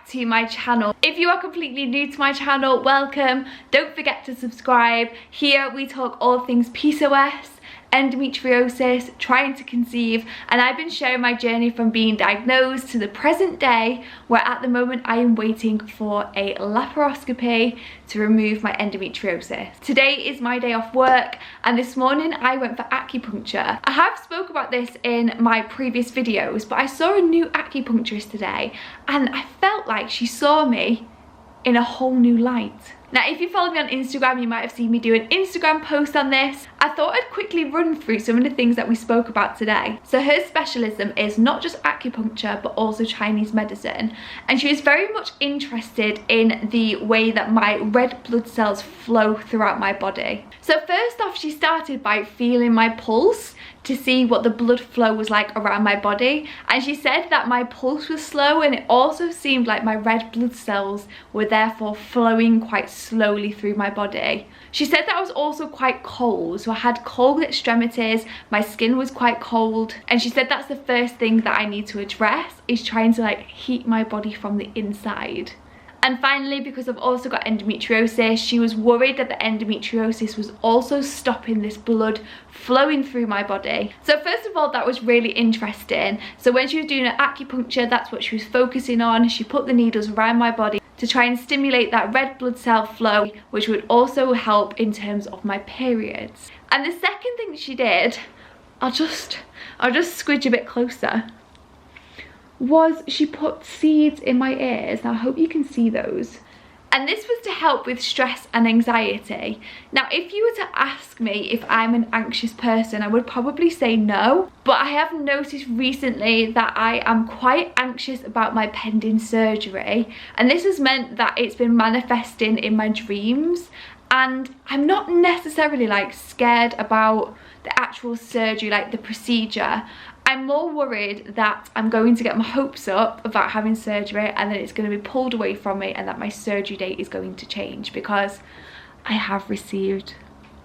back to my channel. If you are completely new to my channel, welcome. Don't forget to subscribe. Here we talk all things PCOS, endometriosis, trying to conceive, and I've been sharing my journey from being diagnosed to the present day, where at the moment I am waiting for a laparoscopy to remove my endometriosis. Today is my day off work, and this morning I went for acupuncture. I have spoke about this in my previous videos, but I saw a new acupuncturist today and I felt like she saw me in a whole new light. Now, if you follow me on Instagram, you might have seen me do an Instagram post on this. I thought I'd quickly run through some of the things that we spoke about today. So her specialism is not just acupuncture, but also Chinese medicine. And she was very much interested in the way that my red blood cells flow throughout my body. So first off, she started by feeling my pulse to see what the blood flow was like around my body, and she said that my pulse was slow, and it also seemed like my red blood cells were therefore flowing quite slowly through my body. She said that I was also quite cold, so I had cold extremities, my skin was quite cold, and she said that's the first thing that I need to address, is trying to like heat my body from the inside. And finally, because I've also got endometriosis, she was worried that the endometriosis was also stopping this blood flowing through my body. So first of all, that was really interesting. So when she was doing her acupuncture, that's what she was focusing on. She put the needles around my body to try and stimulate that red blood cell flow, which would also help in terms of my periods. And the second thing she did, I'll just squidge a bit closer, was she put seeds in my ears. Now I hope you can see those. And this was to help with stress and anxiety. Now if you were to ask me if I'm an anxious person, I would probably say no. But I have noticed recently that I am quite anxious about my pending surgery. And this has meant that it's been manifesting in my dreams. And I'm not necessarily like scared about the actual surgery, like the procedure. I'm more worried that I'm going to get my hopes up about having surgery and then it's going to be pulled away from me, and that my surgery date is going to change, because I have received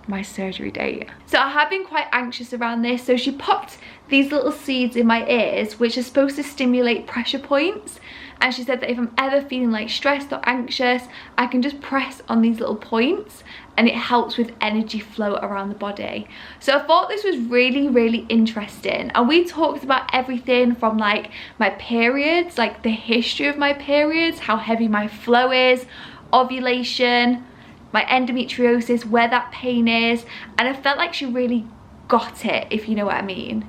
my surgery date. So I have been quite anxious around this. So she popped these little seeds in my ears, which are supposed to stimulate pressure points. And she said that if I'm ever feeling like stressed or anxious, I can just press on these little points and it helps with energy flow around the body. So I thought this was really, really interesting. And we talked about everything from like my periods, like the history of my periods, how heavy my flow is, ovulation, my endometriosis, where that pain is. And I felt like she really got it, if you know what I mean.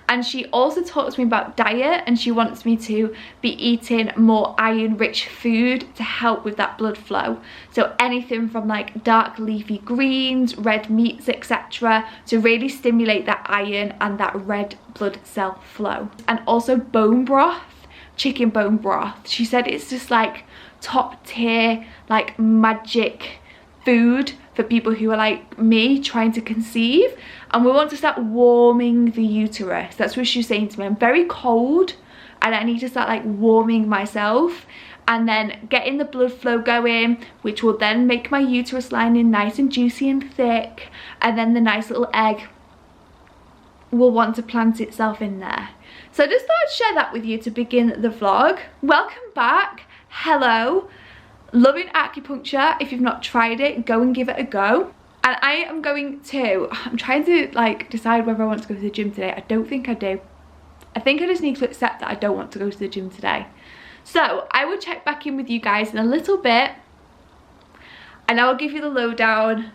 And she also talked to me about diet, and she wants me to be eating more iron rich food to help with that blood flow. So anything from like dark leafy greens, red meats, etc., to really stimulate that iron and that red blood cell flow. And also bone broth, chicken bone broth. She said it's just like top tier, like magic food for people who are like me trying to conceive, and we want to start warming the uterus. That's what she was saying to me. I'm very cold and I need to start like warming myself and then getting the blood flow going, which will then make my uterus lining nice and juicy and thick, and then the nice little egg will want to plant itself in there. So I just thought I'd share that with you to begin the vlog. Welcome back. Hello. Loving acupuncture. If you've not tried it, go and give it a go. And I am going to, I'm trying to like decide whether I want to go to the gym today. I don't think I do. I think I just need to accept that I don't want to go to the gym today. So I will check back in with you guys in a little bit, and I will give you the lowdown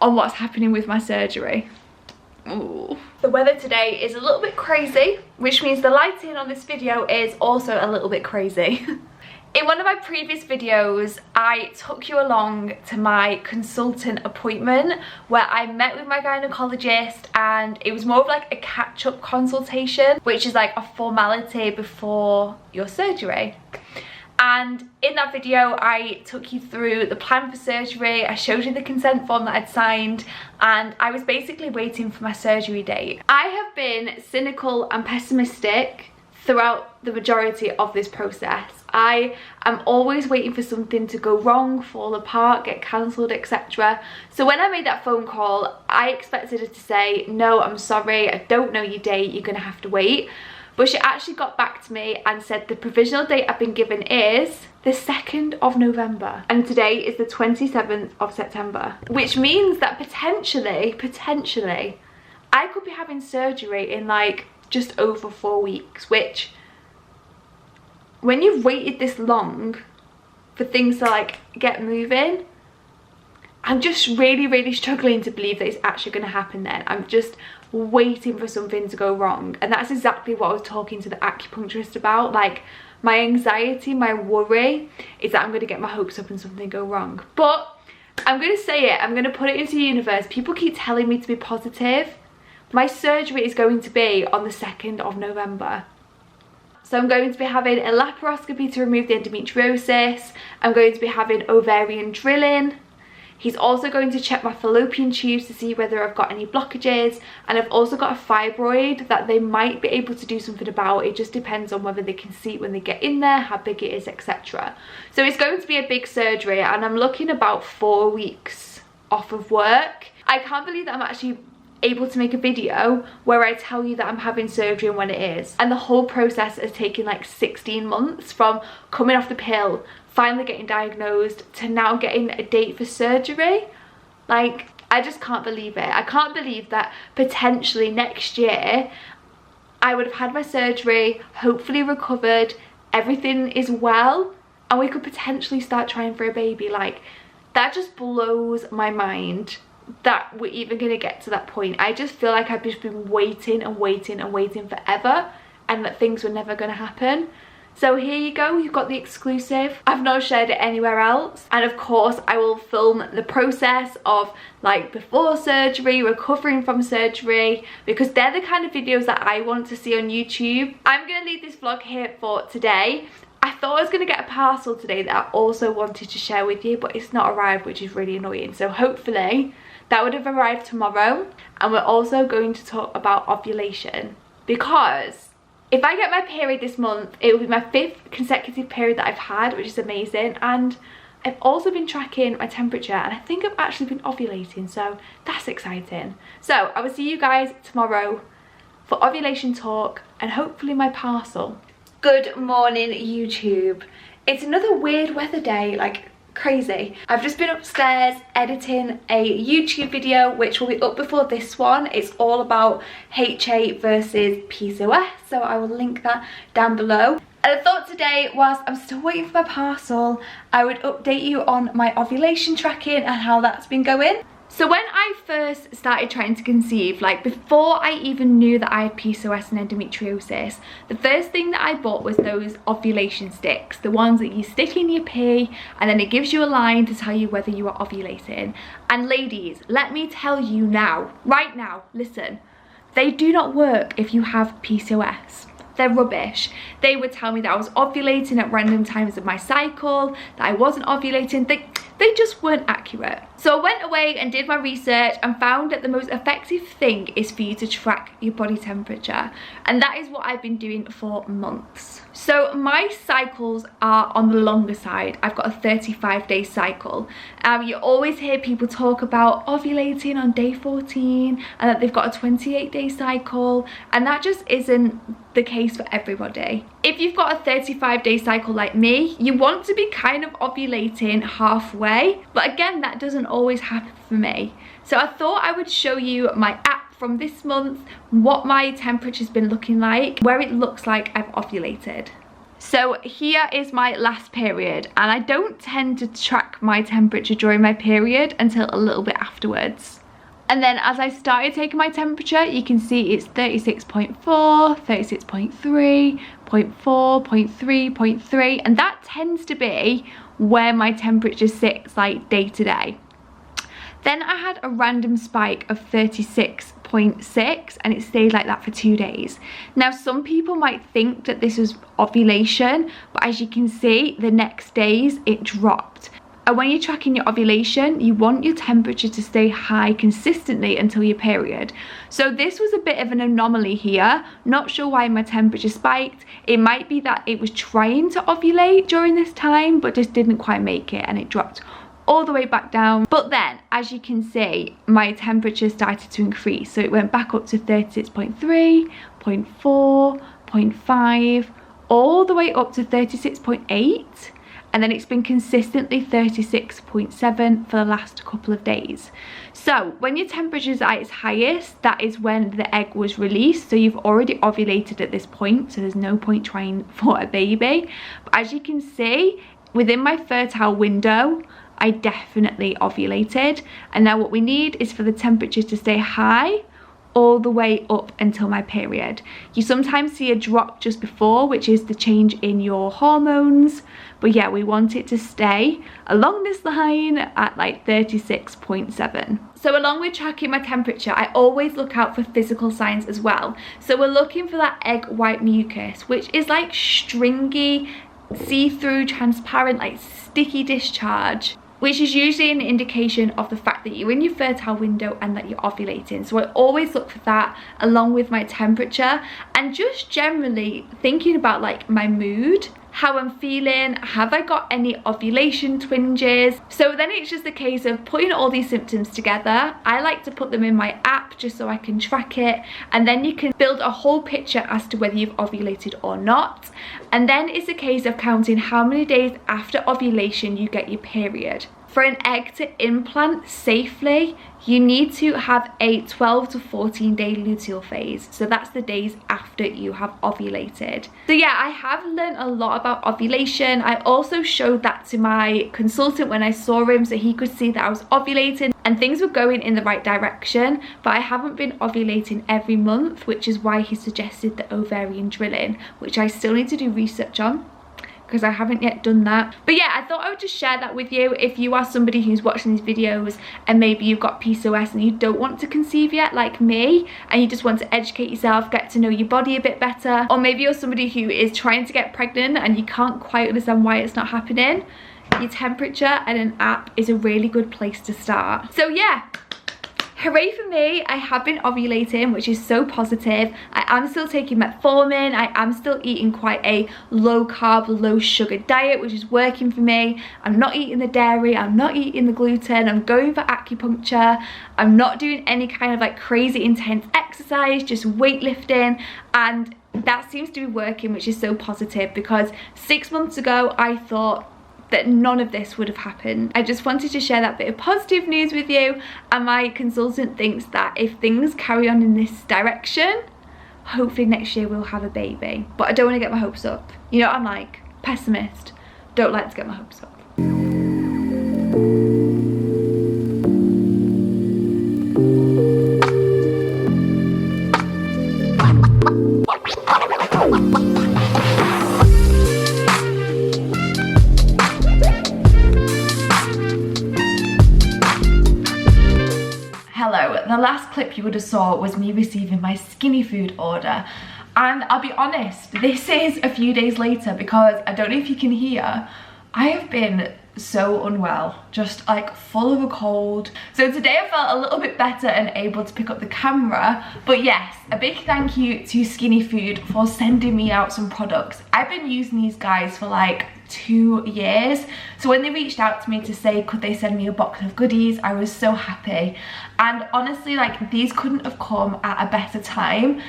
on what's happening with my surgery. Ooh. The weather today is a little bit crazy, which means the lighting on this video is also a little bit crazy. In one of my previous videos, I took you along to my consultant appointment where I met with my gynecologist, and it was more of like a catch-up consultation, which is like a formality before your surgery. And in that video, I took you through the plan for surgery. I showed you the consent form that I'd signed, and I was basically waiting for my surgery date. I have been cynical and pessimistic throughout the majority of this process. I am always waiting for something to go wrong, fall apart, get cancelled, etc. So when I made that phone call, I expected her to say, no, I'm sorry, I don't know your date, you're gonna have to wait. But she actually got back to me and said the provisional date I've been given is the 2nd of November. And today is the 27th of September. Which means that potentially, I could be having surgery in like just over 4 weeks. Which, when you've waited this long for things to like get moving, I'm just really struggling to believe that it's actually going to happen then. I'm just waiting for something to go wrong. And that's exactly what I was talking to the acupuncturist about. Like, my anxiety, my worry is that I'm going to get my hopes up and something go wrong. But I'm going to say it. I'm going to put it into the universe. People keep telling me to be positive. My surgery is going to be on the 2nd of November. So I'm going to be having a laparoscopy to remove the endometriosis. I'm going to be having ovarian drilling. He's also going to check my fallopian tubes to see whether I've got any blockages, and I've also got a fibroid that they might be able to do something about. It just depends on whether they can see it when they get in there, how big it is, etc. So it's going to be a big surgery, and I'm looking about 4 weeks off of work. I can't believe that I'm actually able to make a video where I tell you that I'm having surgery and when it is. And the whole process has taken like 16 months from coming off the pill, finally getting diagnosed, to now getting a date for surgery. Like, I just can't believe it. I can't believe that potentially next year I would have had my surgery, hopefully recovered, everything is well, and we could potentially start trying for a baby. Like, that just blows my mind that we're even gonna get to that point. I just feel like I've just been waiting forever, and that things were never gonna happen. So here you go, you've got the exclusive. I've not shared it anywhere else. And of course, I will film the process of like before surgery, recovering from surgery, because they're the kind of videos that I want to see on YouTube. I'm gonna leave this vlog here for today. I thought I was gonna get a parcel today that I also wanted to share with you, but it's not arrived, which is really annoying. So hopefully that would have arrived tomorrow. And we're also going to talk about ovulation, because if I get my period this month, it will be my 5th consecutive period that I've had, which is amazing. And I've also been tracking my temperature, and I think I've actually been ovulating, so that's exciting. So I will see you guys tomorrow for ovulation talk and hopefully my parcel. Good morning, YouTube. It's another weird weather day, like crazy. I've just been upstairs editing a YouTube video which will be up before this one. It's all about HA versus PCOS, so I will link that down below. And I thought today, whilst I'm still waiting for my parcel, I would update you on my ovulation tracking and how that's been going. So when I first started trying to conceive, like before I even knew that I had PCOS and endometriosis, the first thing that I bought was those ovulation sticks, the ones that you stick in your pee and then it gives you a line to tell you whether you are ovulating. And ladies, let me tell you now, right now, listen, they do not work if you have PCOS. They're rubbish. They would tell me that I was ovulating at random times of my cycle, that I wasn't ovulating. They just weren't accurate. So I went away and did my research and found that the most effective thing is for you to track your body temperature. And that is what I've been doing for months. So my cycles are on the longer side. I've got a 35-day cycle. You always hear people talk about ovulating on day 14 and that they've got a 28-day cycle, and that just isn't the case for everybody. If you've got a 35-day cycle like me, you want to be kind of ovulating halfway, but again, that doesn't always happen for me. So I thought I would show you my app from this month, what my temperature's been looking like, where it looks like I've ovulated. So here is my last period, and I don't tend to track my temperature during my period until a little bit afterwards. And then as I started taking my temperature, you can see it's 36.4, 36.3, 0.4, 0.3, 0.3, and that tends to be where my temperature sits like day to day. Then I had a random spike of 36.6 and it stayed like that for 2 days. Now some people might think that this was ovulation, but as you can see, the next days it dropped. And when you're tracking your ovulation, you want your temperature to stay high consistently until your period. So this was a bit of an anomaly here. Not sure why my temperature spiked. It might be that it was trying to ovulate during this time, but just didn't quite make it and it dropped all the way back down. But then, as you can see, my temperature started to increase. So it went back up to 36.3, 0.4, 36.5 all the way up to 36.8, and then it's been consistently 36.7 for the last couple of days. So when your temperature is at its highest, that is when the egg was released, so you've already ovulated at this point, so there's no point trying for a baby. But as you can see, within my fertile window, I definitely ovulated, and now what we need is for the temperature to stay high all the way up until my period. You sometimes see a drop just before, which is the change in your hormones, but yeah, we want it to stay along this line at like 36.7. So along with tracking my temperature, I always look out for physical signs as well. So we're looking for that egg white mucus, which is like stringy, see-through, transparent, like sticky discharge, which is usually an indication of the fact that you're in your fertile window and that you're ovulating. So I always look for that along with my temperature, and just generally thinking about like my mood, how I'm feeling, have I got any ovulation twinges. So then it's just a case of putting all these symptoms together. I like to put them in my app just so I can track it, and then you can build a whole picture as to whether you've ovulated or not. And then it's a case of counting how many days after ovulation you get your period. For an egg to implant safely, you need to have a 12 to 14 day luteal phase. So that's the days after you have ovulated. So yeah, I have learned a lot about ovulation. I also showed that to my consultant when I saw him, so he could see that I was ovulating and things were going in the right direction, but I haven't been ovulating every month, which is why he suggested the ovarian drilling, which I still need to do research on, because I haven't yet done that. But yeah, I thought I would just share that with you. If you are somebody who's watching these videos and maybe you've got PCOS and you don't want to conceive yet like me, and you just want to educate yourself, get to know your body a bit better, or maybe you're somebody who is trying to get pregnant and you can't quite understand why it's not happening, your temperature and an app is a really good place to start. So yeah, hooray for me, I have been ovulating, which is so positive. I am still taking metformin, I am still eating quite a low carb, low sugar diet, which is working for me. I'm not eating the dairy, I'm not eating the gluten, I'm going for acupuncture, I'm not doing any kind of like crazy intense exercise, just weightlifting, and that seems to be working, which is so positive, because 6 months ago I thought that none of this would have happened. I just wanted to share that bit of positive news with you, and my consultant thinks that if things carry on in this direction, hopefully next year we'll have a baby. But I don't want to get my hopes up. You know what I'm like? Pessimist. Don't like to get my hopes up. The last clip you would have saw was me receiving my skinny food order, and I'll be honest, this is a few days later, because I don't know if you can hear, I have been so unwell, just like full of a cold. So today I felt a little bit better and able to pick up the camera. But yes, a big thank you to Skinny Food for sending me out some products. I've been using these guys for like 2 years, so when they reached out to me to say could they send me a box of goodies, I was so happy. And honestly, like, these couldn't have come at a better time.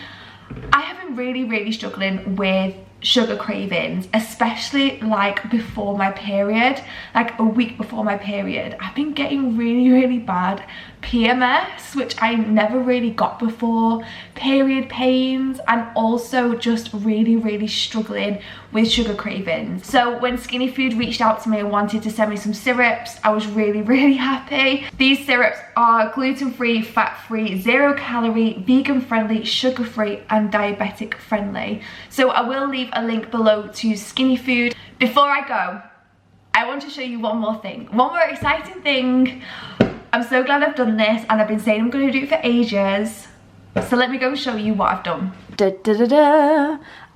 I have been really struggling with sugar cravings, especially like before my period, like a week before my period. I've been getting really bad PMS, which I never really got before, period pains, and also just really struggling with sugar cravings. So when Skinny Food reached out to me and wanted to send me some syrups, I was really happy. These syrups are gluten-free, fat-free, 0 calorie, vegan friendly, sugar-free and diabetic friendly. So I will leave a link below to Skinny Food. Before I go, I want to show you one more thing, one more exciting thing. I'm so glad I've done this, and I've been saying I'm going to do it for ages. So let me go show you what I've done.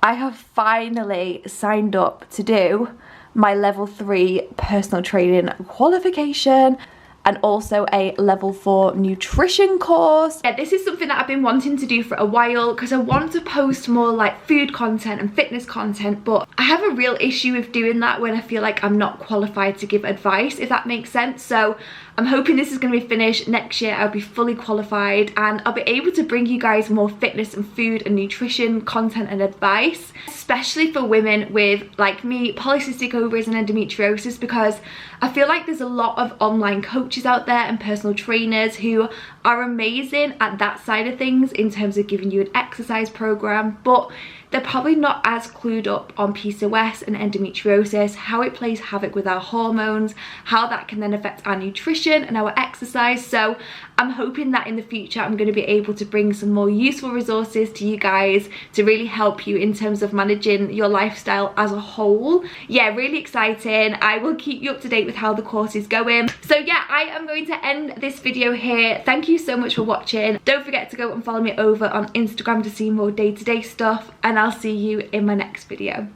I have finally signed up to do my level 3 personal training qualification. and also a level 4 nutrition course. Yeah, this is something that I've been wanting to do for a while because I want to post more like food content and fitness content, but I have a real issue with doing that when I feel like I'm not qualified to give advice, if that makes sense. So I'm hoping this is going to be finished next year. I'll be fully qualified and I'll be able to bring you guys more fitness and food and nutrition content and advice, especially for women with, like me, polycystic ovaries and endometriosis, because I feel like there's a lot of online coaches out there and personal trainers who are amazing at that side of things in terms of giving you an exercise program, but they're probably not as clued up on PCOS and endometriosis, how it plays havoc with our hormones, how that can then affect our nutrition and our exercise. So I'm hoping that in the future I'm going to be able to bring some more useful resources to you guys to really help you in terms of managing your lifestyle as a whole. Yeah, really exciting. I will keep you up to date with how the course is going. So yeah, I am going to end this video here. Thank you so much for watching. Don't forget to go and follow me over on Instagram to see more day-to-day stuff, and I'll see you in my next video.